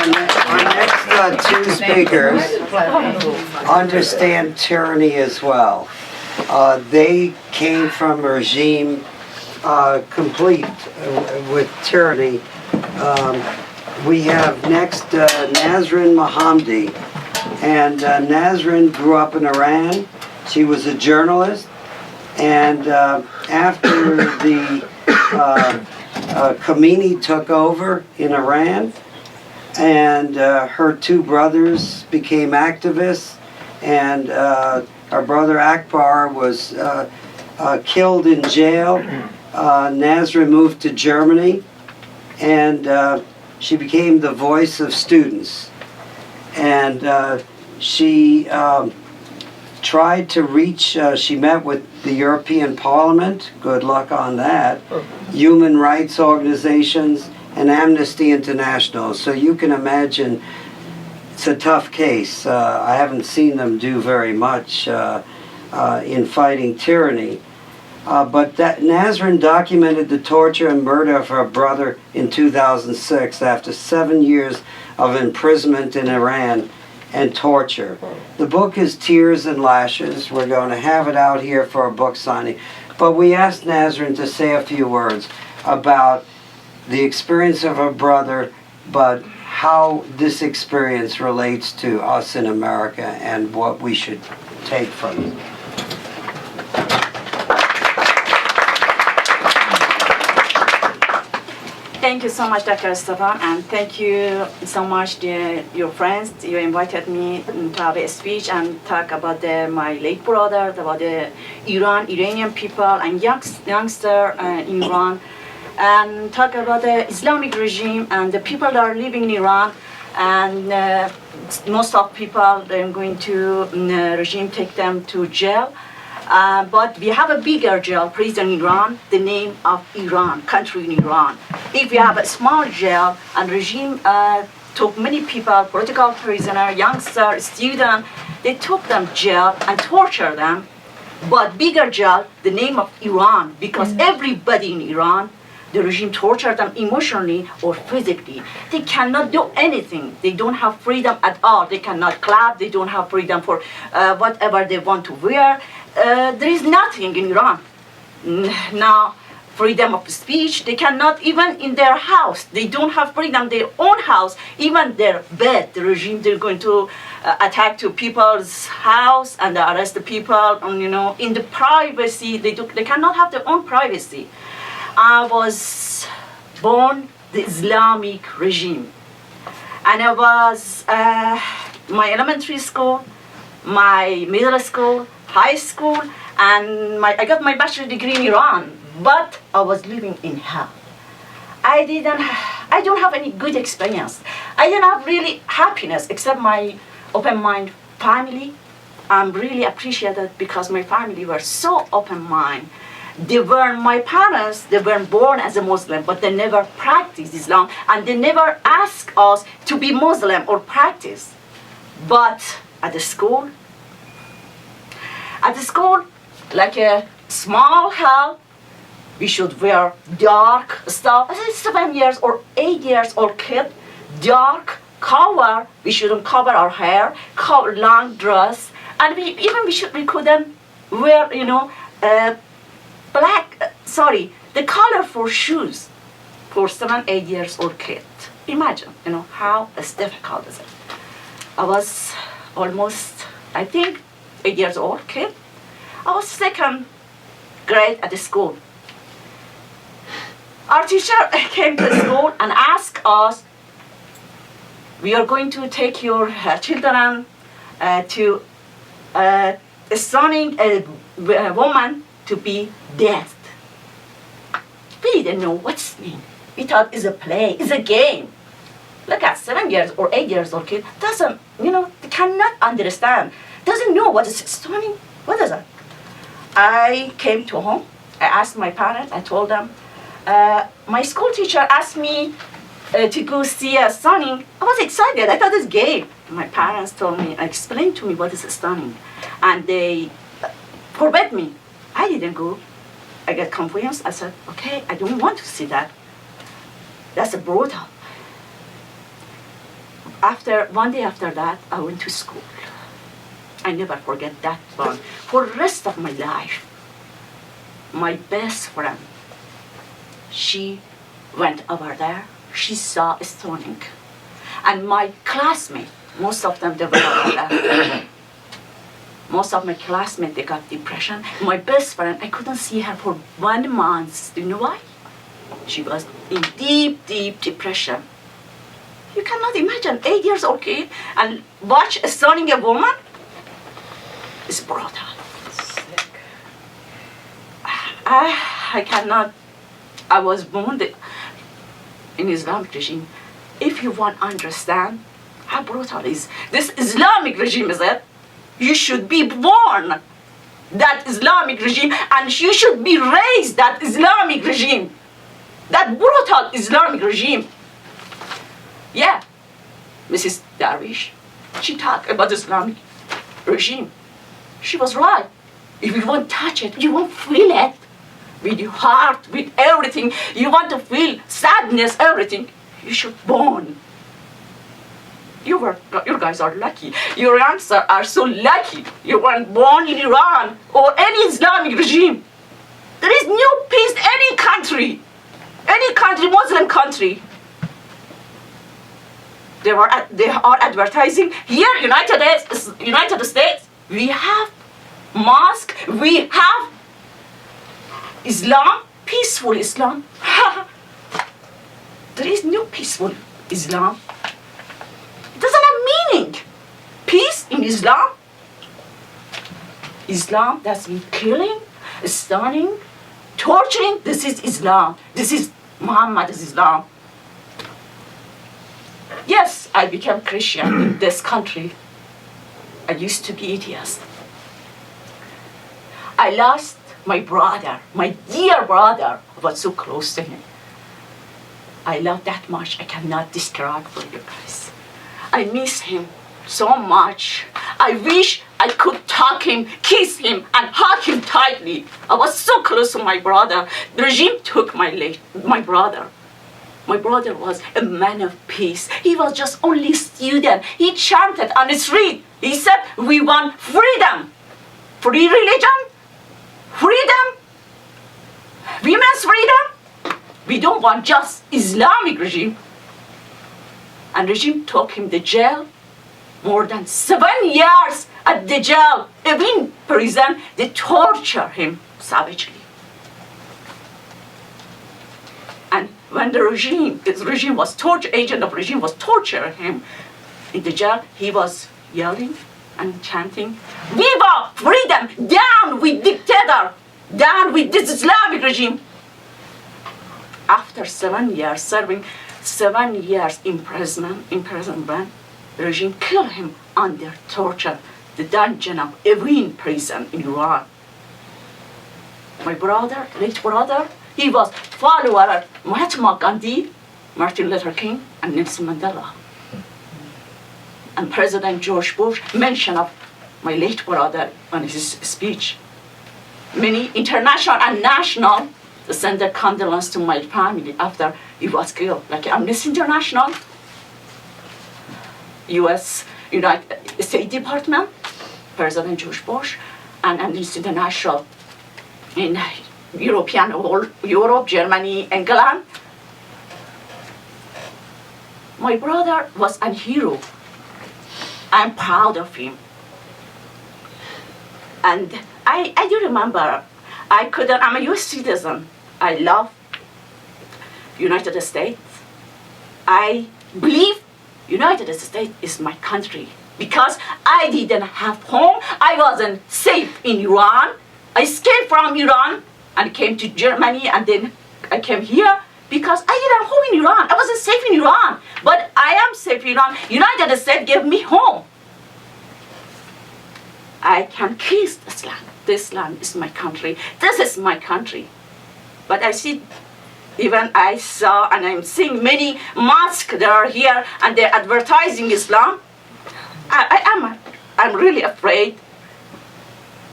Our next two speakers understand tyranny as well. They came from a regime complete with tyranny. We have next Nasrin Mohammadi. And Nasrin grew up in Iran. She was a journalist. And after the Khomeini took over in Iran, and her two brothers became activists, and our brother Akbar was killed in jail. Nasrin moved to Germany, and she became the voice of students. And she tried to reach, she met with the European Parliament, good luck on that, human rights organizations, and Amnesty International. So you can imagine it's a tough case. I haven't seen them do very much in fighting tyranny. But Nasrin documented the torture and murder of her brother in 2006 after 7 years of imprisonment in Iran and torture. The book is Tears and Lashes. We're going to have it out here for a book signing. But we asked Nasrin to say a few words about the experience of her brother, but how this experience relates to us in America and what we should take from it. Thank you so much, Dr. Stefan, and thank you so much, your friends. You invited me to have a speech and talk about my late brother, about the Iranian people and youngster in Iran, and talk about the Islamic regime and the people that are living in Iran. And most of people, they're going to regime take them to jail. But we have a bigger jail, prison in Iran, the name of Iran, country in Iran. If we have a small jail and regime took many people, political prisoner, youngster, student, they took them jail and torture them. But bigger jail, the name of Iran, because everybody in Iran, the regime tortured them emotionally or physically. They cannot do anything. They don't have freedom at all. They cannot clap. They don't have freedom for whatever they want to wear. There is nothing in Iran. Now, freedom of speech, they cannot even in their house. They don't have freedom, their own house, even their bed. The regime, they're going to attack to people's house and arrest the people, in the privacy. They cannot have their own privacy. I was born the Islamic regime. And I was my elementary school, my middle school, high school, and I got my bachelor's degree in Iran, but I was living in hell. I don't have any good experience. I didn't have really happiness except my open-mind family. I'm really appreciated because my family were so open-minded. My parents, they were born as a Muslim, but they never practiced Islam, and they never asked us to be Muslim or practice. But at the school, like a small hell, we should wear dark stuff. As a 7 years or 8 years old kid, dark cover. We shouldn't cover our hair, long dress, and we couldn't wear, the colorful shoes for 7, 8 years old kid. Imagine, how difficult is it? I was almost, I think, 8 years old kid. I was second grade at the school. Our teacher came to the school and asked us, we are going to take your children to stoning a woman to be dead. We didn't know what's mean. We thought it's a play, it's a game. Look at 7 years or 8 years old kid doesn't, they cannot understand, doesn't know what is stoning. What is that? I came to home. I asked my parents. I told them, my school teacher asked me to go see a stoning. I was excited. I thought it's game. My parents told me, explained to me what is a stoning, and they forbade me. I didn't go. I got confused. I said, okay, I don't want to see that. That's brutal. one day after that, I went to school. I never forget that one. For the rest of my life, my best friend, she went over there. She saw stoning. And my classmates, most of them, they were over there. Most of my classmates, they got depression. My best friend, I couldn't see her for 1 month. Do you know why? She was in deep, deep depression. You cannot imagine 8 years old kid and watch stoning a woman. It's brutal. Sick. I cannot. I was born in Islamic regime. If you want to understand how brutal is this Islamic regime, is it? You should be born that Islamic regime, and you should be raised that Islamic regime, that brutal Islamic regime. Yeah, Mrs. Darwish, she talked about Islamic regime. She was right. If you won't touch it, you won't feel it. With your heart, with everything, you want to feel sadness, everything. You should born. You guys are lucky. Your Iranians are so lucky. You weren't born in Iran or any Islamic regime. There is no peace any country, Muslim country. They are advertising here, United States. We have mosque. We have Islam, peaceful Islam. There is no peaceful Islam. It doesn't have meaning. Peace in Islam. Islam, that's mean killing, stunning, torturing. This is Islam. This is Muhammad's Islam. Yes, I became Christian in this country. I used to be atheist. I lost my brother, my dear brother. I was so close to him. I love that much. I cannot describe for you guys. I miss him so much. I wish I could talk him, kiss him, and hug him tightly. I was so close to my brother. The regime took my brother. My brother was a man of peace. He was just only student. He chanted on the street. He said, we want freedom. Free religion, freedom, women's freedom. We don't want just Islamic regime. And regime took him to jail. More than 7 years at the jail. Even in prison, they torture him savagely. And when his regime was agent of regime was torturing him in the jail, he was yelling and chanting, Viva freedom! Down with dictator! Down with this Islamic regime! After 7 years, serving 7 years imprisonment, the regime killed him under torture, the dungeon of Evin prison in Iran. My brother, late brother, he was follower of Mahatma Gandhi, Martin Luther King, and Nelson Mandela. And President George Bush mentioned of my late brother on his speech. Many international and national send their condolence to my family after he was killed. Like Amnesty International, U.S. United States Department, President George Bush, and Amnesty International in Europe, Germany, England. My brother was a hero. I'm proud of him. And I do remember, I'm a US citizen. I love United States. I believe United States is my country because I didn't have home. I wasn't safe in Iran. I escaped from Iran and came to Germany, and then I came here because I didn't have home in Iran. I wasn't safe in Iran, but I am safe in Iran. United States gave me home. I can kiss this land. This land is my country. This is my country. But I see, even I saw and I'm seeing many mosques that are here and they're advertising Islam. I'm really afraid.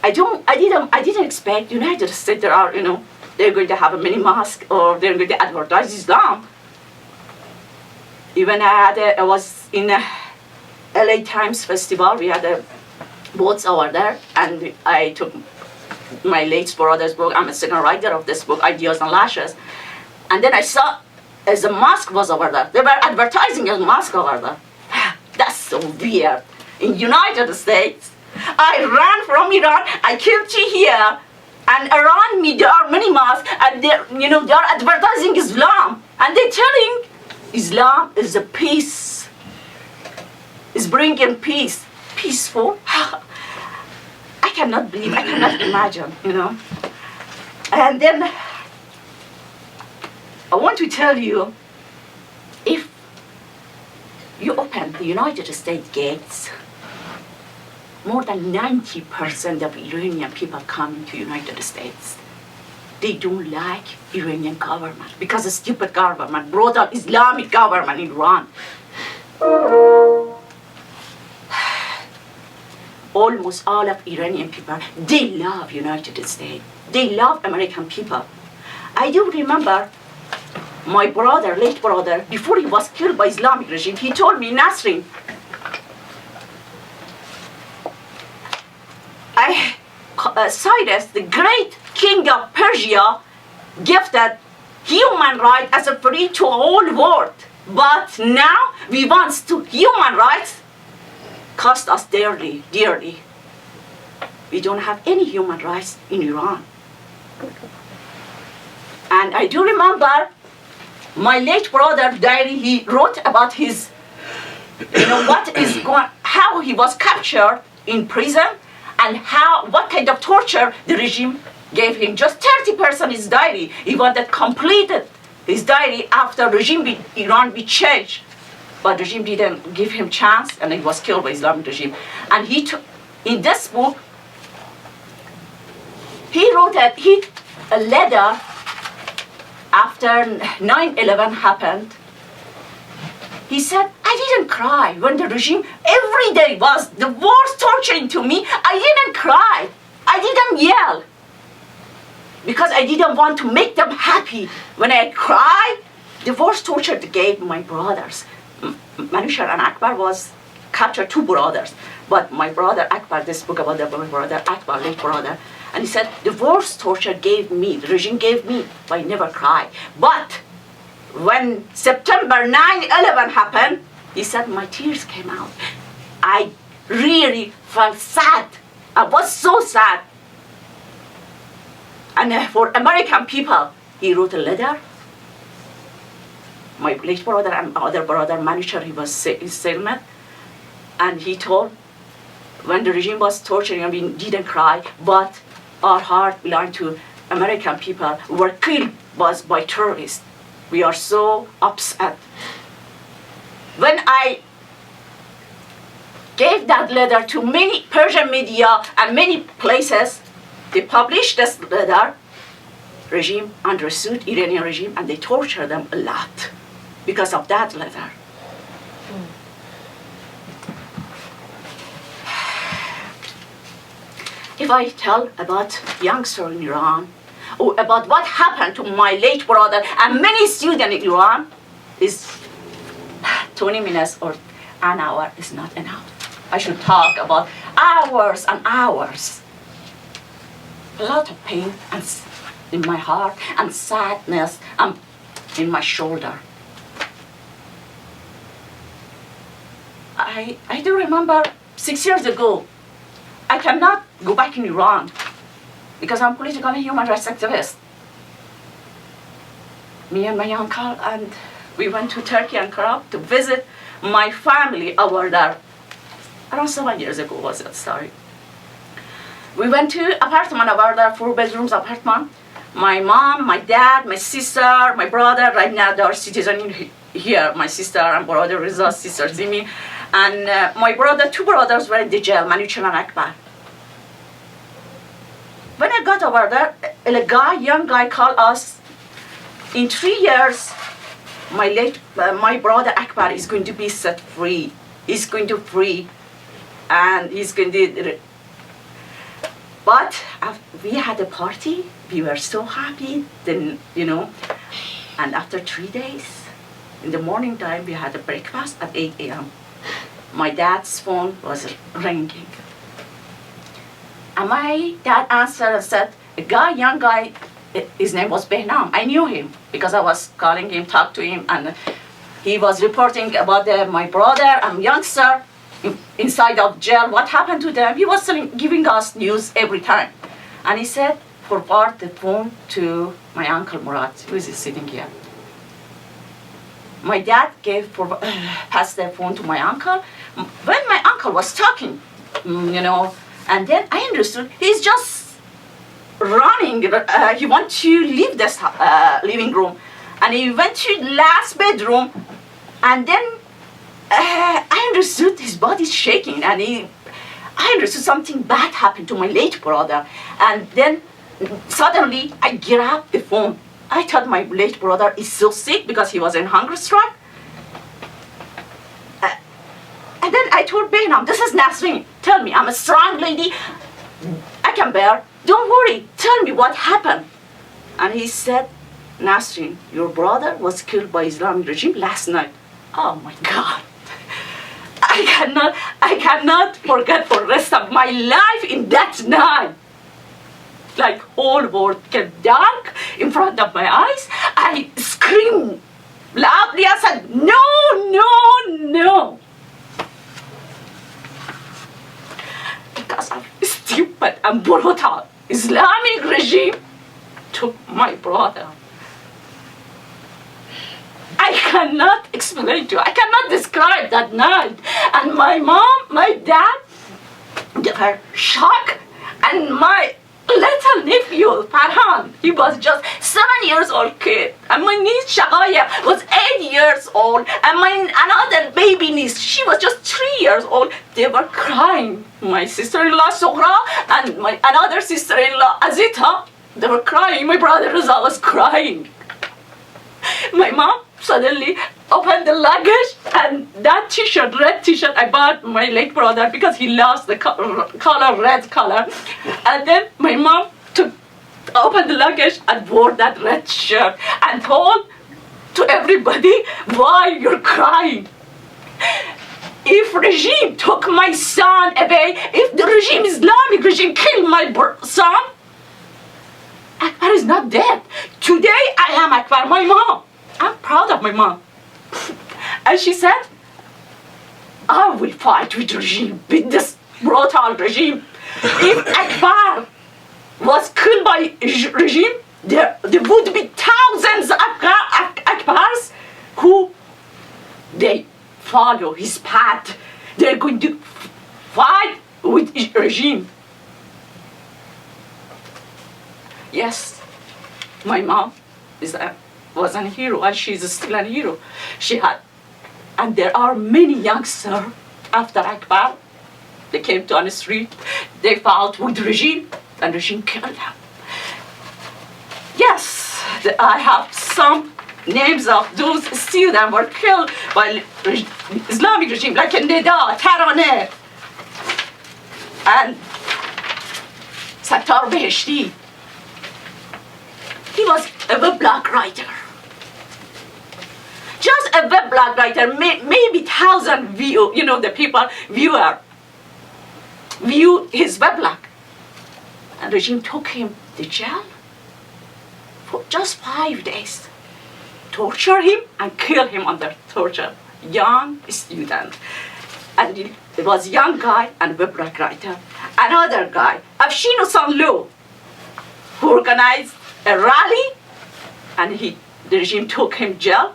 I didn't expect United States there are, they're going to have a mini mosque or they're going to advertise Islam. Even I was in a LA Times Festival. We had a boats over there, and I took my late brother's book. I'm a second writer of this book, Ideas and Lashes. And then I saw as a mosque was over there. They were advertising a mosque over there. That's so weird. In United States, I ran from Iran, I came to here, and around me there are many mosques, and they are advertising Islam, and they're telling Islam is a peace, is bringing peace, peaceful. I cannot believe, I cannot imagine, And then I want to tell you, if you open the United States gates, more than 90% of Iranian people coming to United States. They don't like Iranian government because a stupid government, brutal Islamic government in Iran. Almost all of Iranian people, they love United States. They love American people. I do remember my brother, late brother, before he was killed by Islamic regime, he told me, Nasrin, Cyrus, the great king of Persia, gifted human rights as a free to all world. But now we want to human rights cost us dearly, dearly. We don't have any human rights in Iran. And I do remember my late brother diary, he wrote about his, how he was captured in prison and what kind of torture the regime gave him. Just 30% his diary. He wanted completed his diary after Iran be changed. But regime didn't give him chance, and he was killed by Islamic regime. And in this book, he wrote a letter after 9/11 happened. He said, I didn't cry when the regime every day was the worst torturing to me. I didn't cry. I didn't yell. Because I didn't want to make them happy. When I cried, the worst torture they gave my brothers. Manusher and Akbar was captured, two brothers. But my brother Akbar, this book about my brother Akbar, late brother, and he said, the worst torture the regime gave me, but I never cried. But when September 9/11 happened, he said, my tears came out. I really felt sad. I was so sad. And for American people, he wrote a letter. My late brother and other brother, Manusher, he was his cellmate. And he told, when the regime was torturing, we didn't cry, but our heart belonged to American people who were killed by terrorists. We are so upset. When I gave that letter to many Persian media and many places, they published this letter. Regime understood, Iranian regime, and they tortured them a lot because of that letter. If I tell about youngsters in Iran, or about what happened to my late brother and many students in Iran, is 20 minutes or an hour is not enough. I should talk about hours and hours. A lot of pain in my heart and sadness in my shoulder. I do remember 6 years ago, I cannot go back in Iran because I'm political and human rights activist. Me and my uncle, and we went to Turkey and Ankara to visit my family over there. Around 7 years ago was that story. We went to apartment over there, 4 bedrooms apartment. My mom, my dad, my sister, my brother, right now they are citizens here. My sister and brother Reza, sister Zimi. And my brother, 2 brothers were in the jail, Manusher and Akbar. When I got over there, a young guy called us. In 3 years, my brother Akbar is going to be set free. He's going to free, and he's going to. But we had a party. We were so happy. Then and after 3 days, In the morning time, we had a breakfast at 8 a.m. My dad's phone was ringing. And my dad answered and said, a guy, young guy, his name was Behnam. I knew him because I was calling him, talk to him, and he was reporting about my brother and youngster inside of jail, what happened to them. He was giving us news every time. And he said, forward the phone to my uncle Murad, who is sitting here. My dad passed the phone to my uncle. When my uncle was talking, and then I understood he's just running. He wants to leave this living room, and he went to last bedroom, and then I understood his body's shaking, and I understood something bad happened to my late brother, and then suddenly I grabbed the phone. I thought my late brother is so sick because he was in hunger strike. And then I told Behnam, this is Nasrin. Tell me, I'm a strong lady. I can bear. Don't worry. Tell me what happened. And he said, Nasrin, your brother was killed by Islamic regime last night. Oh my God. I cannot forget for the rest of my life in that night. Like whole world get dark in front of my eyes. I screamed loudly. I said, no, no, no. Because of stupid and brutal Islamic regime took my brother. I cannot explain to you. I cannot describe that night. And my mom, my dad, they were shocked. And my little nephew, Farhan, he was just 7 years old kid. And my niece, Shagaya, was 8 years old. And my another baby niece, she was just 3 years old. They were crying. My sister-in-law, Sohra, and my another sister-in-law, Azita, they were crying. My brother Reza was crying. My mom suddenly opened the luggage, and that t-shirt, red t-shirt, I bought my late brother because he lost the color, red color. And then my mom opened the luggage and wore that red shirt and told to everybody, why you're crying? If regime took my son away, if the regime, Islamic regime, killed my son, Akbar is not dead. Today I am Akbar, my mom. I'm proud of my mom. And she said, I will fight with regime, with this brutal regime. If Akbar was killed by regime, there would be thousands of Akbars who they follow his path. They're going to fight with regime. Yes, my mom was a hero, and she's still a hero. And there are many youngsters after Akbar. They came to on the street, they fought with the regime, and the regime killed them. Yes, I have some names of those students who were killed by Islamic regime, like Nida, tyranny, and Sattar Beheshti. He was a weblog writer. Just a weblog writer, maybe 1,000 the people view his weblog. And regime took him to jail for just 5 days. Torture him and kill him under torture. Young student. And it was young guy and weblog writer. Another guy, Afshinu Sanlu, who organized a rally, and the regime took him jail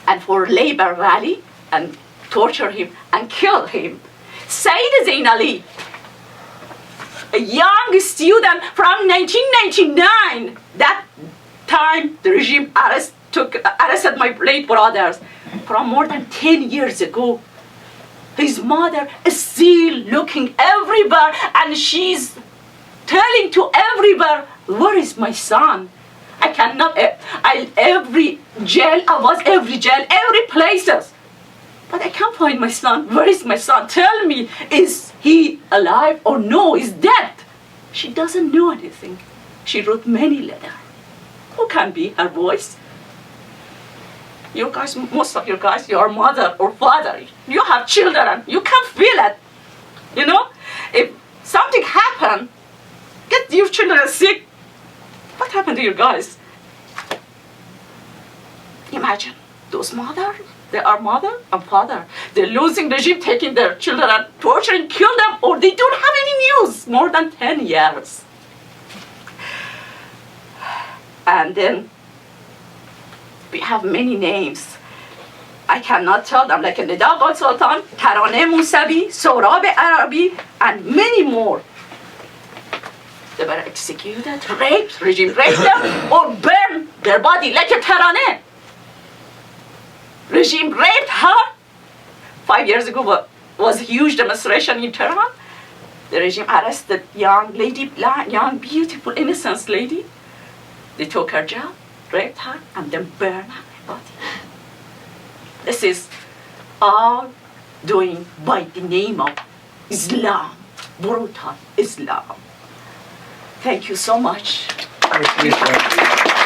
and for labor rally and torture him and kill him. Said Zain Ali, a young student from 1999, that time the regime arrested my late brothers from more than 10 years ago. His mother is still looking everywhere, and she's telling to everywhere, where is my son? I cannot, every jail, every places. But I can't find my son. Where is my son? Tell me, is he alive or no, he's dead? She doesn't know anything. She wrote many letters. Who can be her voice? You guys, most of you guys, your mother or father, you have children, you can feel it. You know, if something happened, get your children sick, what happened to you guys? Imagine those mothers, they are mother and father. They're losing regime, taking their children and torturing, kill them, or they don't have any news more than 10 years. And then we have many names. I cannot tell them, like Nida Sultan, Taraneh Musavi, Sohrab Arabi, and many more. They were executed, raped, regime raped them, or burned their body like a Taraneh. Regime raped her. 5 years ago was a huge demonstration in Tehran. The regime arrested young lady, young, beautiful, innocent lady. They took her jail, raped her, and then burned her body. This is all doing by the name of Islam, brutal Islam. Thank you so much. Thank you.